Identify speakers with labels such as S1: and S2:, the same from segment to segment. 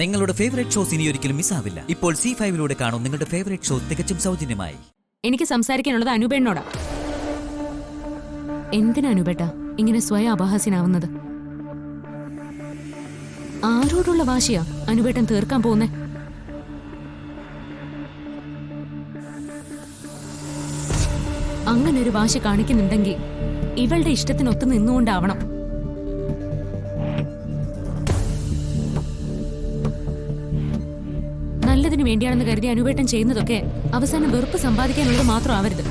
S1: നിങ്ങളുടെ favourite shows ഇനി ഒരിക്കലും മിസ്സാവില്ല. ഇപ്പോൾ C5-ലൂടെ കാണും നിങ്ങളുടെ ഫേവറേറ്റ് ഷോ തികച്ചും സൗജന്യമായി.
S2: എനിക്ക് സംസാരിക്കാനുള്ളത് അനൂപേണ്ണോടാ. എന്തിനാ അനൂപേട്ട ഇങ്ങനെ സ്വയം അപഹാസ്യനാവുന്നത്? ആരോടുള്ള വാശിയാ അനൂപേട്ടൻ തീർക്കാൻ പോകുന്നേ? അങ്ങനെ ഒരു വാശി കാണിക്കുന്നുണ്ടെങ്കിൽ ഇവളുടെ ഇഷ്ടത്തിനൊത്ത് നിന്നുകൊണ്ടാവണം. നല്ലതിനു വേണ്ടിയാണെന്ന് കരുതി അനുപേട്ടൻ ചെയ്യുന്നതൊക്കെ അവസാനം വെറുപ്പ് സമ്പാദിക്കാനുള്ളത് മാത്രം ആവരുത്.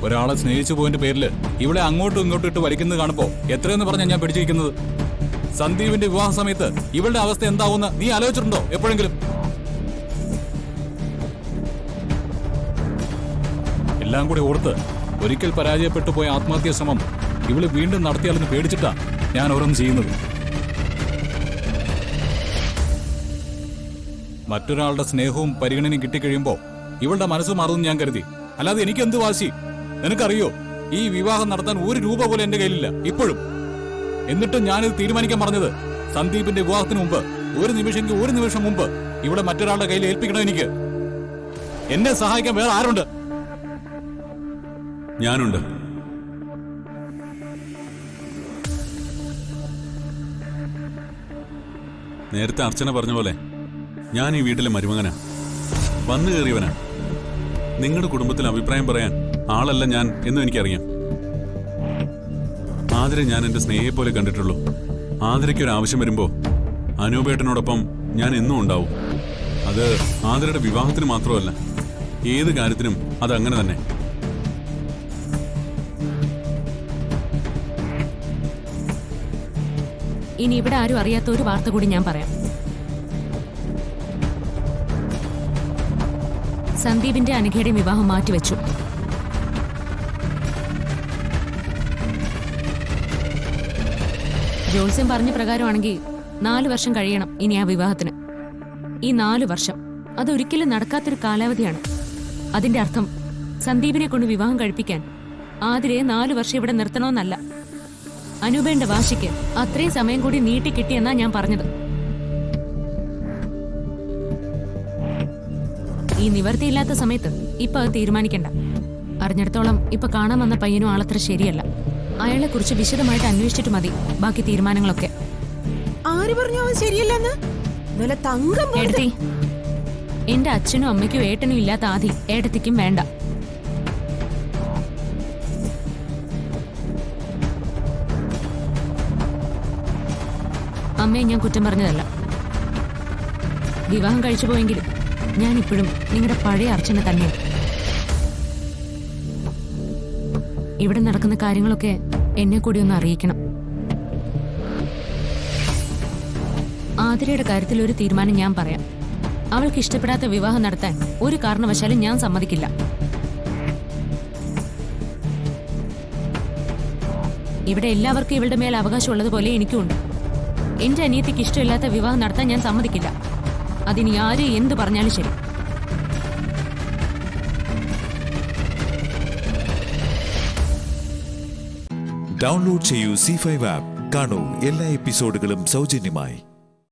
S3: ഒരാളെ സ്നേഹിച്ചു പോയിന്റെ പേരില് ഇവിടെ അങ്ങോട്ടും ഇങ്ങോട്ടും ഇട്ട് വലിക്കുന്നത് കാണുമ്പോ എത്രയെന്ന് പറഞ്ഞാ ഞാൻ പിടിച്ചിരിക്കുന്നത്? സന്ദീപിന്റെ വിവാഹ സമയത്ത് ഇവളുടെ അവസ്ഥ എന്താവുമെന്ന് നീ ആലോചിച്ചിട്ടുണ്ടോ എപ്പോഴെങ്കിലും? എല്ലാം കൂടി ഓർത്ത് ഒരിക്കൽ പരാജയപ്പെട്ടു പോയ ആത്മഹത്യാ ശ്രമം ഇവള് വീണ്ടും നടത്തിയാലെന്ന് പേടിച്ചിട്ടാ ഞാൻ ഓരോന്നും ചെയ്യുന്നത്. മറ്റൊരാളുടെ സ്നേഹവും പരിഗണനയും കിട്ടിക്കഴിയുമ്പോ ഇവളുടെ മനസ്സ് മാറുമെന്ന് ഞാൻ കരുതി. അല്ലാതെ എനിക്ക് എന്ത് വാശി? നിനക്കറിയോ, ഈ വിവാഹം നടത്താൻ ഒരു രൂപ പോലും എന്റെ കയ്യിലില്ല ഇപ്പോഴും. എന്നിട്ടും ഞാനിത് തീരുമാനിക്കാൻ പറഞ്ഞത് സന്ദീപിന്റെ വിവാഹത്തിന് മുമ്പ് ഒരു നിമിഷം മുമ്പ് ഇവിടെ മറ്റൊരാളുടെ കയ്യിൽ ഏൽപ്പിക്കണം. എനിക്ക് എന്നെ സഹായിക്കാൻ വേറെ ആരുണ്ട്?
S4: ഞാനുണ്ട്. നേരത്തെ അർച്ചന പറഞ്ഞ പോലെ ഞാൻ ഈ വീട്ടിലെ മരുമകനാ, വന്നു കയറിയവനാ. നിങ്ങളുടെ കുടുംബത്തിൽ അഭിപ്രായം പറയാൻ ആളല്ല ഞാൻ എന്നും എനിക്കറിയാം. ആതിരെ ഞാൻ എന്റെ സ്നേഹിയെ പോലെ കണ്ടിട്ടുള്ളൂ. ആതിരയ്ക്കൊരു ആവശ്യം വരുമ്പോ അനൂപേട്ടനോടൊപ്പം ഞാൻ എന്നും ഉണ്ടാവും. അത് ആതിരയുടെ വിവാഹത്തിന് മാത്രമല്ല, ഏത് കാര്യത്തിനും അതങ്ങനെ തന്നെ.
S2: ഇനി ഇവിടെ ആരും അറിയാത്ത ഒരു വാർത്ത കൂടി ഞാൻ പറയാം. സന്ദീപിന്റെ അനഘയുടെ വിവാഹം മാറ്റിവെച്ചു. ജോത്സ്യം പറഞ്ഞ പ്രകാരമാണെങ്കിൽ 4 വർഷം കഴിയണം ഇനി ആ വിവാഹത്തിന്. ഈ 4 വർഷം അതൊരിക്കലും നടക്കാത്തൊരു കാലാവധിയാണ്. അതിന്റെ അർത്ഥം സന്ദീപിനെ കൊണ്ട് വിവാഹം കഴിപ്പിക്കാൻ ആതിരെ 4 വർഷം ഇവിടെ നിർത്തണമെന്നല്ല. അനൂപേന്റെ വാശിക്ക് അത്രയും സമയം കൂടി നീട്ടിക്കിട്ടിയെന്നാ ഞാൻ പറഞ്ഞത്. ഈ നിവർത്തിയില്ലാത്ത സമയത്ത് ഇപ്പൊ അത് തീരുമാനിക്കണ്ട. അറിഞ്ഞിടത്തോളം ഇപ്പൊ കാണാൻ വന്ന പയ്യനും ആളത്ര ശരിയല്ല. അയാളെ കുറിച്ച് വിശദമായിട്ട് അന്വേഷിച്ചിട്ട് മതി ബാക്കി തീരുമാനങ്ങളൊക്കെ.
S5: ആര് പറഞ്ഞു അവൻ ശരിയല്ലെന്ന്?
S2: ഏടത്തി, എന്റെ അച്ഛനും അമ്മയ്ക്കും ഏട്ടനും ഇല്ലാത്ത ആദി ഏടത്തിക്കും വേണ്ട. അമ്മയെ ഞാൻ കുറ്റം പറഞ്ഞതല്ല. വിവാഹം കഴിച്ചു പോയെങ്കിലും ഞാൻ ഇപ്പോഴും നിങ്ങളുടെ പഴയ അർച്ചന തന്നെയാണ്. ഇവിടെ നടക്കുന്ന കാര്യങ്ങളൊക്കെ എന്നെ കൂടി ഒന്ന് അറിയിക്കണം. ആതിരയുടെ കാര്യത്തിൽ ഒരു തീരുമാനം ഞാൻ പറയാം. അവൾക്ക് ഇഷ്ടപ്പെടാത്ത വിവാഹം നടത്താൻ ഒരു കാരണവശാലും ഞാൻ സമ്മതിക്കില്ല. ഇവിടെ എല്ലാവർക്കും ഇവളുടെ മേൽ അവകാശമുള്ളതുപോലെ എനിക്കുണ്ട്. എന്റെ അനിയത്തിക്ക് ഇഷ്ടമില്ലാത്ത വിവാഹം നടത്താൻ ഞാൻ സമ്മതിക്കില്ല. അതിനി ആര് എന്ത് പറഞ്ഞാലും ശരി.
S6: ഡൗൺലോഡ് ചെയ്യൂ C5 ആപ്പ്. കാണൂ എല്ലാ എപ്പിസോഡുകളും സൗജന്യമായി.